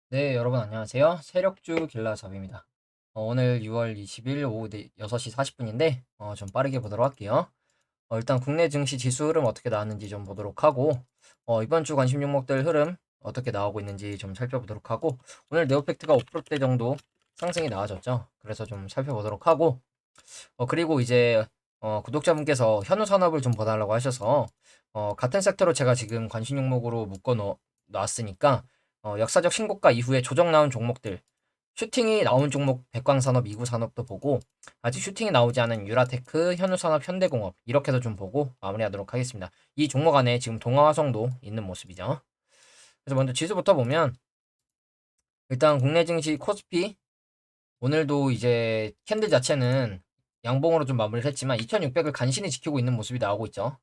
네, 여러분 안녕하세요. 세력주 길라잡입니다. 오늘 6월 20일 오후 6시 40분인데 좀 빠르게 보도록 할게요. 일단 국내 증시 지수 흐름 어떻게 나왔는지 좀 보도록 하고 이번 주 관심 종목들 흐름 어떻게 나오고 있는지 좀 살펴보도록 하고 오늘 네오팩트가 5%대 정도 상승이 나와줬죠. 그래서 좀 살펴보도록 하고 그리고 이제 구독자분께서 현우 산업을 좀 봐달라고 하셔서 같은 섹터로 제가 지금 관심 종목으로 묶어 놨으니까 역사적 신고가 이후에 조정 나온 종목들 슈팅이 나온 종목 백광산업, 이구산업도 보고 아직 슈팅이 나오지 않은 유라테크, 현우산업, 현대공업 이렇게 해서 좀 보고 마무리하도록 하겠습니다. 이 종목 안에 지금 동아화성도 있는 모습이죠. 그래서 먼저 지수부터 보면 일단 국내 증시 코스피 오늘도 이제 캔들 자체는 양봉으로 좀 마무리를 했지만 2600을 간신히 지키고 있는 모습이 나오고 있죠.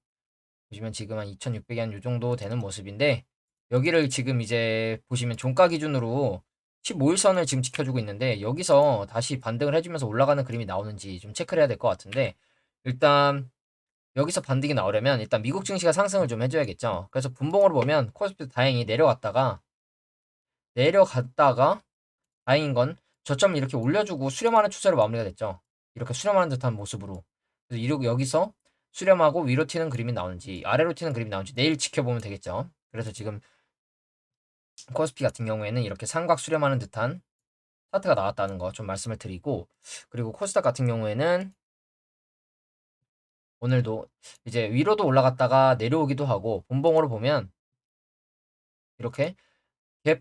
보시면 지금 한 2600이 한 요 정도 되는 모습인데 여기를 지금 이제 보시면 종가 기준으로 15일선을 지금 지켜주고 있는데 여기서 다시 반등을 해주면서 올라가는 그림이 나오는지 좀 체크를 해야 될 것 같은데 일단 여기서 반등이 나오려면 일단 미국 증시가 상승을 좀 해줘야겠죠. 그래서 분봉으로 보면 코스피도 다행히 내려갔다가 다행인 건 저점을 이렇게 올려주고 수렴하는 추세로 마무리가 됐죠. 이렇게 수렴하는 듯한 모습으로. 그래서 여기서 수렴하고 위로 튀는 그림이 나오는지 아래로 튀는 그림이 나오는지 내일 지켜보면 되겠죠. 그래서 지금 코스피 같은 경우에는 이렇게 삼각 수렴하는 듯한 차트가 나왔다는 거 좀 말씀을 드리고 그리고 코스닥 같은 경우에는 오늘도 이제 위로도 올라갔다가 내려오기도 하고 본봉으로 보면 이렇게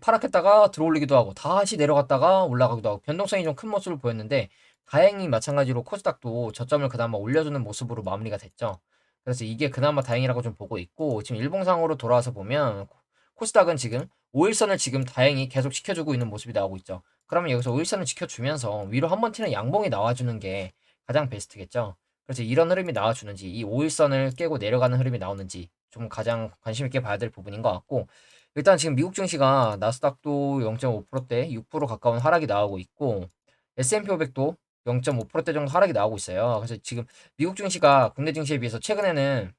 파랗겠다가 들어올리기도 하고 다시 내려갔다가 올라가기도 하고 변동성이 좀 큰 모습을 보였는데 다행히 마찬가지로 코스닥도 저점을 그나마 올려주는 모습으로 마무리가 됐죠. 그래서 이게 그나마 다행이라고 좀 보고 있고 지금 일봉상으로 돌아와서 보면 코스닥은 지금 5일선을 지금 다행히 계속 지켜주고 있는 모습이 나오고 있죠. 그러면 여기서 5일선을 지켜주면서 위로 한번 튀는 양봉이 나와주는 게 가장 베스트겠죠. 그래서 이런 흐름이 나와주는지 이 5일선을 깨고 내려가는 흐름이 나오는지 좀 가장 관심 있게 봐야 될 부분인 것 같고 일단 지금 미국 증시가 나스닥도 0.5%대 6% 가까운 하락이 나오고 있고 S&P 500도 0.5%대 정도 하락이 나오고 있어요. 그래서 지금 미국 증시가 국내 증시에 비해서 최근에는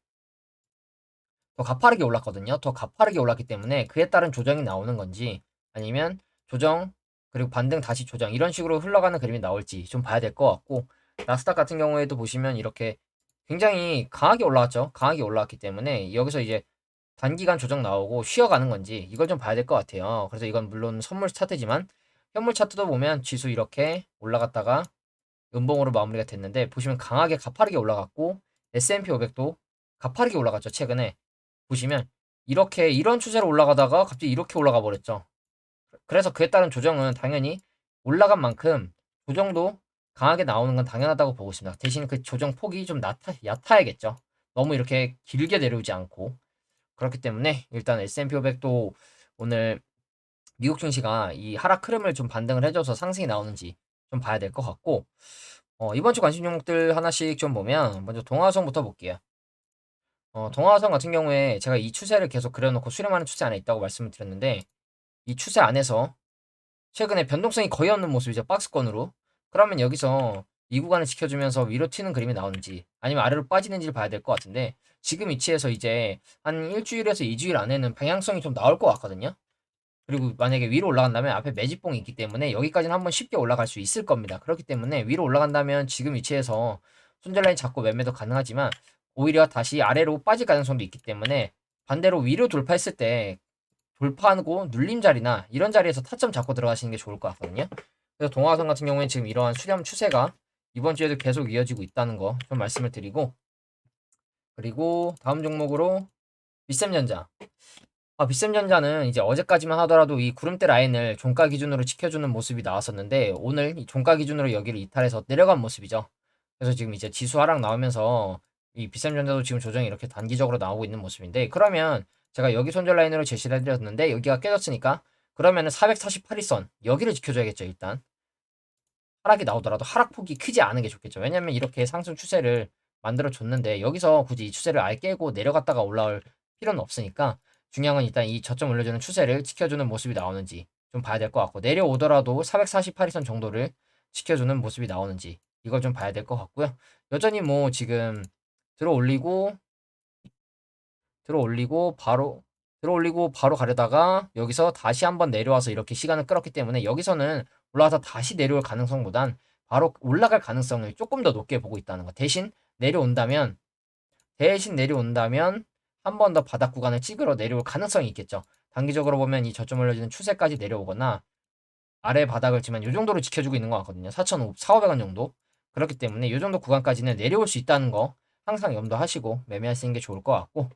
더 가파르게 올랐거든요. 더 가파르게 올랐기 때문에 그에 따른 조정이 나오는 건지 아니면 조정 그리고 반등 다시 조정 이런 식으로 흘러가는 그림이 나올지 좀 봐야 될 것 같고 나스닥 같은 경우에도 보시면 이렇게 굉장히 강하게 올라왔죠. 강하게 올라왔기 때문에 여기서 이제 단기간 조정 나오고 쉬어가는 건지 이걸 좀 봐야 될 것 같아요. 그래서 이건 물론 선물 차트지만 현물 차트도 보면 지수 이렇게 올라갔다가 음봉으로 마무리가 됐는데 보시면 강하게 가파르게 올라갔고 S&P 500도 가파르게 올라갔죠. 최근에 보시면 이렇게 이런 추세로 올라가다가 갑자기 이렇게 올라가 버렸죠. 그래서 그에 따른 조정은 당연히 올라간 만큼 조정도 강하게 나오는 건 당연하다고 보고 있습니다. 대신 그 조정 폭이 좀 얕아야겠죠. 너무 이렇게 길게 내려오지 않고 그렇기 때문에 일단 S&P 500도 오늘 미국 증시가 이 하락 흐름을 좀 반등을 해줘서 상승이 나오는지 좀 봐야 될 것 같고 이번 주 관심 종목들 하나씩 좀 보면 먼저 동화성부터 볼게요. 동화성 같은 경우에 제가 이 추세를 계속 그려놓고 수렴하는 추세 안에 있다고 말씀을 드렸는데 이 추세 안에서 최근에 변동성이 거의 없는 모습이죠. 박스권으로. 그러면 여기서 이 구간을 지켜주면서 위로 튀는 그림이 나오는지 아니면 아래로 빠지는지를 봐야 될 것 같은데 지금 위치에서 이제 한 일주일에서 2주일 안에는 방향성이 좀 나올 것 같거든요. 그리고 만약에 위로 올라간다면 앞에 매집봉이 있기 때문에 여기까지는 한번 쉽게 올라갈 수 있을 겁니다. 그렇기 때문에 위로 올라간다면 지금 위치에서 손절라인 잡고 매매도 가능하지만 오히려 다시 아래로 빠질 가능성도 있기 때문에 반대로 위로 돌파했을 때 돌파하고 눌림 자리나 이런 자리에서 타점 잡고 들어가시는 게 좋을 것 같거든요. 그래서 동화선 같은 경우에는 지금 이러한 수렴 추세가 이번 주에도 계속 이어지고 있다는 거 좀 말씀을 드리고 그리고 다음 종목으로 비셈전자. 비셈전자는 이제 어제까지만 하더라도 이 구름대 라인을 종가 기준으로 지켜주는 모습이 나왔었는데 오늘 이 종가 기준으로 여기를 이탈해서 내려간 모습이죠. 그래서 지금 이제 지수 하락 나오면서 이 비셈전자도 지금 조정이 이렇게 단기적으로 나오고 있는 모습인데 그러면 제가 여기 손절 라인으로 제시를 해드렸는데 여기가 깨졌으니까 그러면은 448일선 여기를 지켜줘야겠죠 일단. 하락이 나오더라도 하락폭이 크지 않은 게 좋겠죠. 왜냐면 이렇게 상승 추세를 만들어 줬는데 여기서 굳이 이 추세를 아예 깨고 내려갔다가 올라올 필요는 없으니까 중요한 건 일단 이 저점 올려주는 추세를 지켜주는 모습이 나오는지 좀 봐야 될 것 같고 내려오더라도 448일선 정도를 지켜주는 모습이 나오는지 이걸 좀 봐야 될 것 같고요. 여전히 뭐 지금 들어 올리고 바로 들어올리고 바로 가려다가 여기서 다시 한번 내려와서 이렇게 시간을 끌었기 때문에 여기서는 올라와서 다시 내려올 가능성보단 바로 올라갈 가능성을 조금 더 높게 보고 있다는 거. 내려온다면 한 번 더 바닥 구간을 찍으러 내려올 가능성이 있겠죠. 단기적으로 보면 이 저점 올려지는 추세까지 내려오거나 아래 바닥을 지만 이 정도로 지켜주고 있는 것 같거든요. 4,500원 정도. 그렇기 때문에 이 정도 구간까지는 내려올 수 있다는 거 항상 염두하시고 매매하시는 게 좋을 것 같고,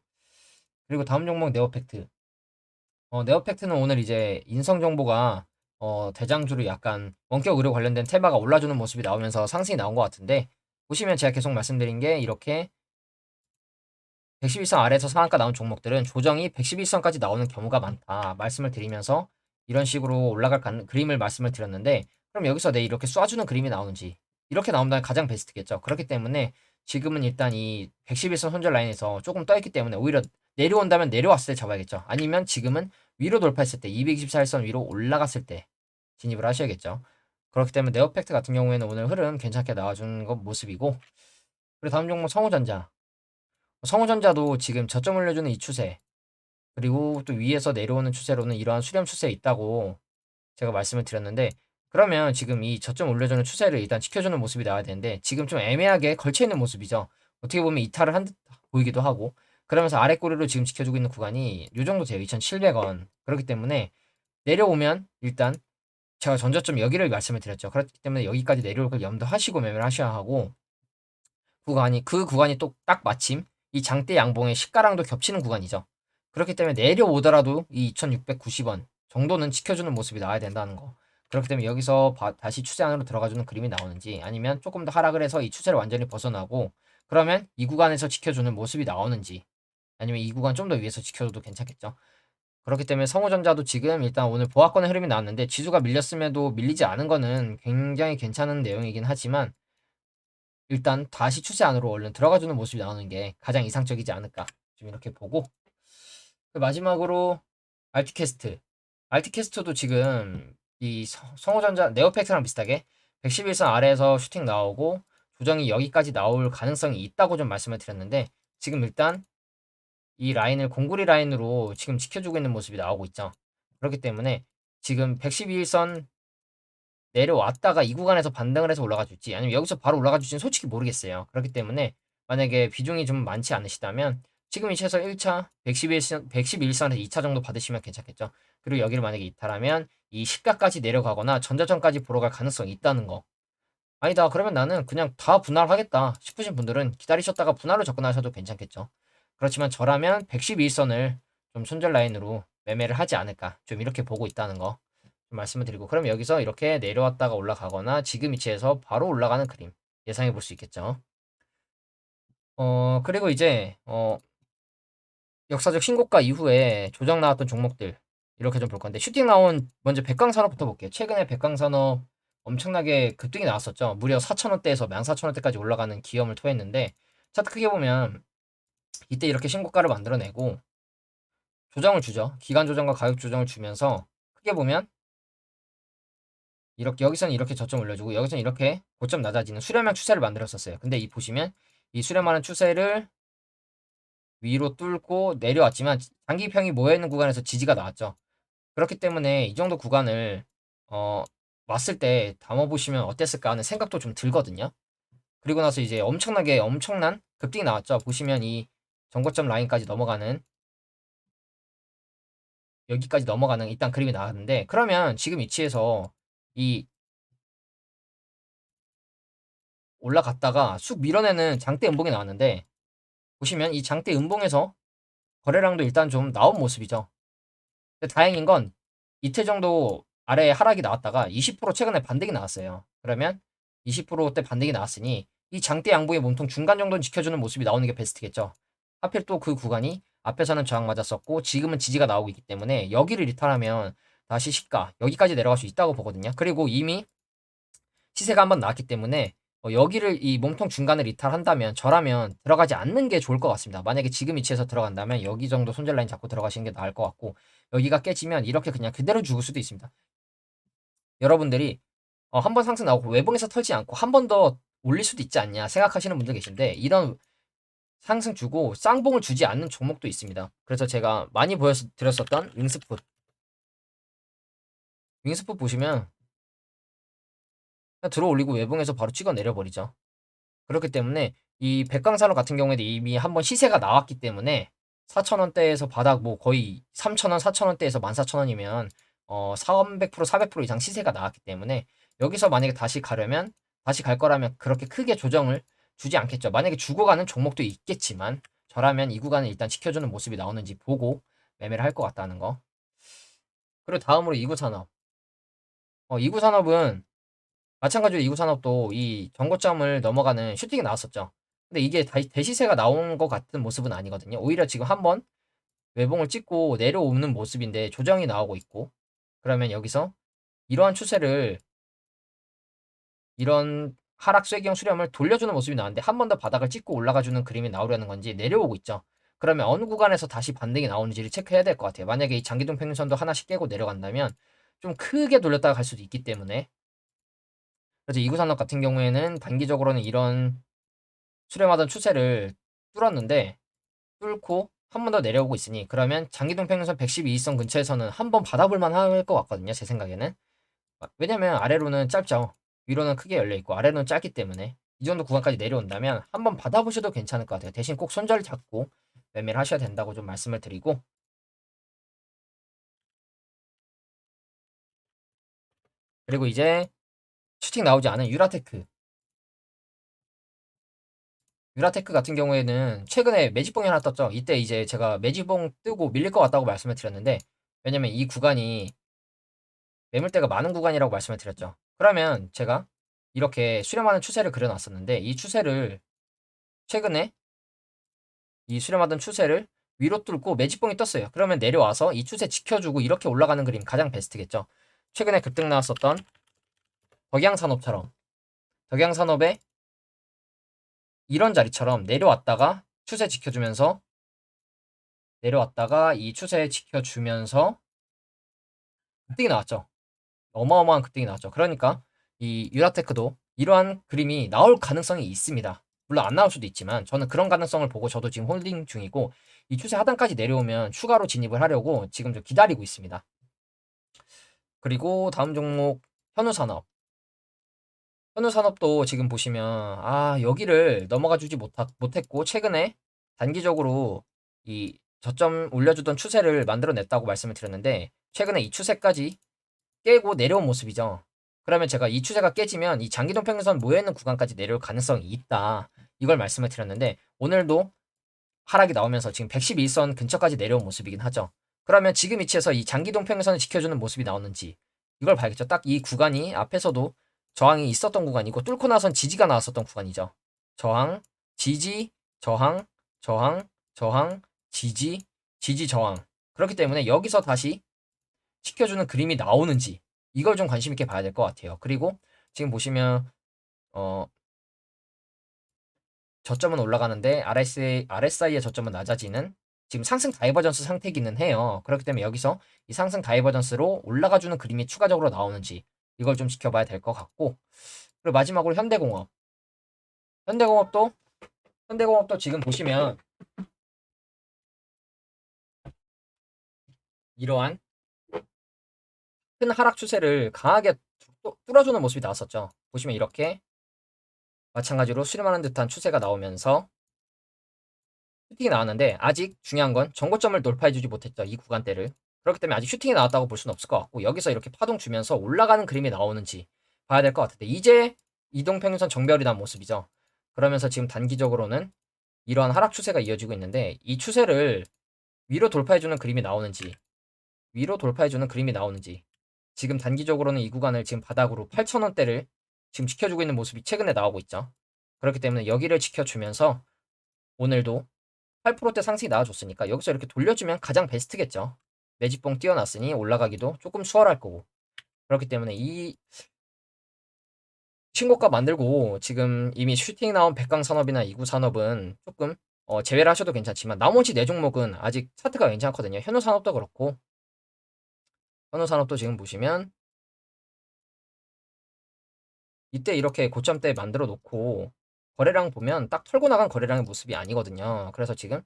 그리고 다음 종목 네오팩트. 네오팩트는 오늘 이제 인성 정보가 대장주로 약간 원격 의료 관련된 테마가 올라주는 모습이 나오면서 상승이 나온 것 같은데, 보시면 제가 계속 말씀드린 게 이렇게 111선 아래에서 상한가 나온 종목들은 조정이 111선까지 나오는 경우가 많다 말씀을 드리면서 이런 식으로 올라갈 그림을 말씀을 드렸는데, 그럼 여기서 내 이렇게 쏴주는 그림이 나오는지, 이렇게 나온다면 가장 베스트겠죠. 그렇기 때문에 지금은 일단 이 111선 손절 라인에서 조금 떠있기 때문에 오히려 내려온다면 내려왔을 때 잡아야겠죠. 아니면 지금은 위로 돌파했을 때 224일선 위로 올라갔을 때 진입을 하셔야겠죠. 그렇기 때문에 네오팩트 같은 경우에는 오늘 흐름 괜찮게 나와준 것 모습이고, 그리고 다음 종목 성우전자. 성우전자도 지금 저점 올려주는 이 추세, 그리고 또 위에서 내려오는 추세로는 이러한 수렴 추세에 있다고 제가 말씀을 드렸는데, 그러면 지금 이 저점 올려주는 추세를 일단 지켜주는 모습이 나와야 되는데 지금 좀 애매하게 걸쳐있는 모습이죠. 어떻게 보면 이탈을 한 듯 보이기도 하고, 그러면서 아래 꼬리로 지금 지켜주고 있는 구간이 이 정도 돼요. 2,700원. 그렇기 때문에 내려오면 일단 제가 전저점 여기를 말씀을 드렸죠. 그렇기 때문에 여기까지 내려올 걸 염두하시고 매매를 하셔야 하고, 그 구간이 또 딱 마침 이 장대 양봉의 시가랑도 겹치는 구간이죠. 그렇기 때문에 내려오더라도 이 2,690원 정도는 지켜주는 모습이 나와야 된다는 거. 그렇기 때문에 여기서 다시 추세 안으로 들어가주는 그림이 나오는지, 아니면 조금 더 하락을 해서 이 추세를 완전히 벗어나고 그러면 이 구간에서 지켜주는 모습이 나오는지, 아니면 이 구간 좀 더 위에서 지켜줘도 괜찮겠죠. 그렇기 때문에 성우전자도 지금 일단 오늘 보합권의 흐름이 나왔는데 지수가 밀렸음에도 밀리지 않은 거는 굉장히 괜찮은 내용이긴 하지만, 일단 다시 추세 안으로 얼른 들어가주는 모습이 나오는 게 가장 이상적이지 않을까 좀 이렇게 보고, 마지막으로 알티캐스트. 알티캐스트도 지금 이 성우전자 네오팩트랑 비슷하게 111선 아래에서 슈팅 나오고 조정이 여기까지 나올 가능성이 있다고 좀 말씀을 드렸는데, 지금 일단 이 라인을 공구리 라인으로 지금 지켜주고 있는 모습이 나오고 있죠. 그렇기 때문에 지금 111선 내려왔다가 이 구간에서 반등을 해서 올라가 줄지 아니면 여기서 바로 올라가 줄지는 솔직히 모르겠어요. 그렇기 때문에 만약에 비중이 좀 많지 않으시다면 지금 위치에서 1차 111선에서 2차 정도 받으시면 괜찮겠죠. 그리고 여기를 만약에 이탈하면 이 시가까지 내려가거나 전자점까지 보러 갈 가능성이 있다는 거. 아니다, 그러면 나는 그냥 다 분할하겠다 싶으신 분들은 기다리셨다가 분할로 접근하셔도 괜찮겠죠. 그렇지만 저라면 111선을 좀 손절 라인으로 매매를 하지 않을까 좀 이렇게 보고 있다는 거 좀 말씀을 드리고, 그럼 여기서 이렇게 내려왔다가 올라가거나 지금 위치에서 바로 올라가는 그림 예상해 볼 수 있겠죠. 그리고 이제 역사적 신고가 이후에 조정 나왔던 종목들 이렇게 좀 볼 건데, 슈팅 나온 먼저 백광산업부터 볼게요. 최근에 백광산업 엄청나게 급등이 나왔었죠. 무려 4,000원대에서 14,000원대까지 올라가는 기염을 토했는데, 차트 크게 보면 이때 이렇게 신고가를 만들어내고 조정을 주죠. 기간 조정과 가격 조정을 주면서 크게 보면 이렇게 여기서는 이렇게 저점 올려주고 여기서는 이렇게 고점 낮아지는 수렴형 추세를 만들었었어요. 근데 이 보시면 이 수렴하는 추세를 위로 뚫고 내려왔지만 장기평이 모여있는 구간에서 지지가 나왔죠. 그렇기 때문에 이 정도 구간을 어, 왔을 때 담아보시면 어땠을까 하는 생각도 좀 들거든요. 그리고 나서 이제 엄청난 급등이 나왔죠. 보시면 이 전고점 라인까지 넘어가는, 여기까지 넘어가는 일단 그림이 나왔는데, 그러면 지금 위치에서 이 올라갔다가 쑥 밀어내는 장대 음봉이 나왔는데, 보시면 이 장대 음봉에서 거래량도 일단 좀 나온 모습이죠. 근데 다행인 건 이틀 정도 아래에 하락이 나왔다가 20% 최근에 반등이 나왔어요. 그러면 20%대 반등이 나왔으니 이 장대 양봉의 몸통 중간 정도는 지켜주는 모습이 나오는 게 베스트겠죠. 하필 또 그 구간이 앞에서는 저항 맞았었고 지금은 지지가 나오고 있기 때문에 여기를 리탈하면 다시 시가 여기까지 내려갈 수 있다고 보거든요. 그리고 이미 시세가 한번 나왔기 때문에 여기를 이 몸통 중간을 이탈한다면 저라면 들어가지 않는 게 좋을 것 같습니다. 만약에 지금 위치에서 들어간다면 여기 정도 손절 라인 잡고 들어가시는 게 나을 것 같고, 여기가 깨지면 이렇게 그냥 그대로 죽을 수도 있습니다. 여러분들이 한 번 상승 나오고 외봉에서 털지 않고 한 번 더 올릴 수도 있지 않냐 생각하시는 분들 계신데, 이런 상승 주고 쌍봉을 주지 않는 종목도 있습니다. 그래서 제가 많이 보여드렸었던 윙스풋 보시면 그냥 들어 올리고 외봉에서 바로 찍어 내려버리죠. 그렇기 때문에 이 백광산업 같은 경우에도 이미 한번 시세가 나왔기 때문에 4,000원대에서 바닥 뭐 거의 3,000원, 4,000원대에서 14,000원이면 300%, 400% 이상 시세가 나왔기 때문에 여기서 만약에 다시 가려면 다시 갈 거라면 그렇게 크게 조정을 주지 않겠죠. 만약에 주고 가는 종목도 있겠지만 저라면 이 구간을 일단 지켜주는 모습이 나오는지 보고 매매를 할 것 같다는 거. 그리고 다음으로 이구산업. 이구산업은 마찬가지로 이구산업도 이 전고점을 넘어가는 슈팅이 나왔었죠. 근데 이게 대시세가 나온 것 같은 모습은 아니거든요. 오히려 지금 한번 외봉을 찍고 내려오는 모습인데 조정이 나오고 있고, 그러면 여기서 이러한 추세를, 이런 하락 쐐기형 수렴을 돌려주는 모습이 나왔는데 한 번 더 바닥을 찍고 올라가주는 그림이 나오려는 건지 내려오고 있죠. 그러면 어느 구간에서 다시 반등이 나오는지를 체크해야 될 것 같아요. 만약에 이 장기동 평균선도 하나씩 깨고 내려간다면 좀 크게 돌렸다가 갈 수도 있기 때문에, 그래서 이구산업 같은 경우에는 단기적으로는 이런 수렴하던 추세를 뚫었는데 뚫고 한 번 더 내려오고 있으니, 그러면 장기동 평균선 112선 근처에서는 한 번 받아볼 만할 것 같거든요. 제 생각에는. 왜냐면 아래로는 짧죠. 위로는 크게 열려 있고 아래로는 짧기 때문에 이 정도 구간까지 내려온다면 한 번 받아보셔도 괜찮을 것 같아요. 대신 꼭 손절 잡고 매매를 하셔야 된다고 좀 말씀을 드리고, 그리고 이제 슈팅 나오지 않은 유라테크 같은 경우에는 최근에 매집봉이 하나 떴죠. 이때 이제 제가 매집봉 뜨고 밀릴 것 같다고 말씀을 드렸는데, 왜냐면 이 구간이 매물대가 많은 구간이라고 말씀을 드렸죠. 그러면 제가 이렇게 수렴하는 추세를 그려놨었는데, 이 추세를 최근에 이 수렴하던 추세를 위로 뚫고 매집봉이 떴어요. 그러면 내려와서 이 추세 지켜주고 이렇게 올라가는 그림 가장 베스트겠죠. 최근에 급등 나왔었던 덕양산업처럼, 덕양산업의 이런 자리처럼 내려왔다가 이 추세 지켜주면서 급등이 나왔죠. 어마어마한 급등이 나왔죠. 그러니까 이 유라테크도 이러한 그림이 나올 가능성이 있습니다. 물론 안 나올 수도 있지만 저는 그런 가능성을 보고 저도 지금 홀딩 중이고, 이 추세 하단까지 내려오면 추가로 진입을 하려고 지금 좀 기다리고 있습니다. 그리고 다음 종목 현우산업. 현우산업도 지금 보시면 여기를 넘어가 주지 못했고 최근에 단기적으로 이 저점 올려주던 추세를 만들어냈다고 말씀을 드렸는데, 최근에 이 추세까지 깨고 내려온 모습이죠. 그러면 제가 이 추세가 깨지면 이 장기동 평균선 모여있는 구간까지 내려올 가능성이 있다, 이걸 말씀을 드렸는데, 오늘도 하락이 나오면서 지금 111선 근처까지 내려온 모습이긴 하죠. 그러면 지금 위치에서 이 장기동 평균선을 지켜주는 모습이 나오는지 이걸 봐야겠죠. 딱 이 구간이 앞에서도 저항이 있었던 구간이고 뚫고 나선 지지가 나왔었던 구간이죠. 저항, 지지, 저항, 저항, 저항, 지지, 지지, 저항. 그렇기 때문에 여기서 다시 지켜주는 그림이 나오는지 이걸 좀 관심 있게 봐야 될 것 같아요. 그리고 지금 보시면 어 저점은 올라가는데 RSI의 저점은 낮아지는 지금 상승 다이버전스 상태이기는 해요. 그렇기 때문에 여기서 이 상승 다이버전스로 올라가주는 그림이 추가적으로 나오는지 이걸 좀 지켜봐야 될 것 같고, 그리고 마지막으로 현대공업도 현대공업도 지금 보시면 이러한 큰 하락 추세를 강하게 뚫어주는 모습이 나왔었죠. 보시면 이렇게 마찬가지로 수렴하는 듯한 추세가 나오면서 슈팅이 나왔는데, 아직 중요한 건 정고점을 돌파해주지 못했죠. 이 구간대를. 그렇기 때문에 아직 슈팅이 나왔다고 볼 수는 없을 것 같고, 여기서 이렇게 파동 주면서 올라가는 그림이 나오는지 봐야 될 것 같은데, 이제 이동평균선 정별이 난 모습이죠. 그러면서 지금 단기적으로는 이러한 하락 추세가 이어지고 있는데, 이 추세를 위로 돌파해주는 그림이 나오는지 지금 단기적으로는 이 구간을 지금 바닥으로 8,000원대를 지금 지켜주고 있는 모습이 최근에 나오고 있죠. 그렇기 때문에 여기를 지켜주면서 오늘도 8%대 상승이 나와줬으니까 여기서 이렇게 돌려주면 가장 베스트겠죠. 매집봉 띄워놨으니 올라가기도 조금 수월할 거고. 그렇기 때문에 이 신고가 만들고 지금 이미 슈팅 나온 백강산업이나 이구산업은 조금 제외를 하셔도 괜찮지만, 나머지 네 종목은 아직 차트가 괜찮거든요. 현우산업도 그렇고, 현우산업도 지금 보시면 이때 이렇게 고점대 만들어 놓고 거래량 보면 딱 털고 나간 거래량의 모습이 아니거든요. 그래서 지금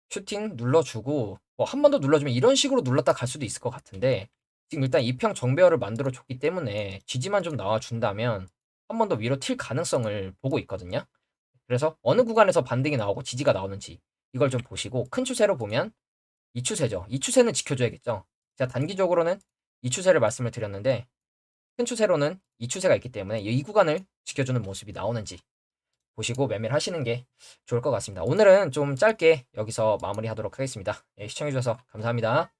슈팅 눌러주고 뭐 한 번 더 눌러주면 이런 식으로 눌렀다 갈 수도 있을 것 같은데 지금 일단 이평 정배열을 만들어 줬기 때문에 지지만 좀 나와준다면 한 번 더 위로 튈 가능성을 보고 있거든요. 그래서 어느 구간에서 반등이 나오고 지지가 나오는지 이걸 좀 보시고 큰 추세로 보면 이 추세죠. 이 추세는 지켜줘야겠죠. 제가 단기적으로는 이 추세를 말씀을 드렸는데 큰 추세로는 이 추세가 있기 때문에 이 구간을 지켜주는 모습이 나오는지 보시고 매매를 하시는 게 좋을 것 같습니다. 오늘은 좀 짧게 여기서 마무리하도록 하겠습니다. 예, 시청해주셔서 감사합니다.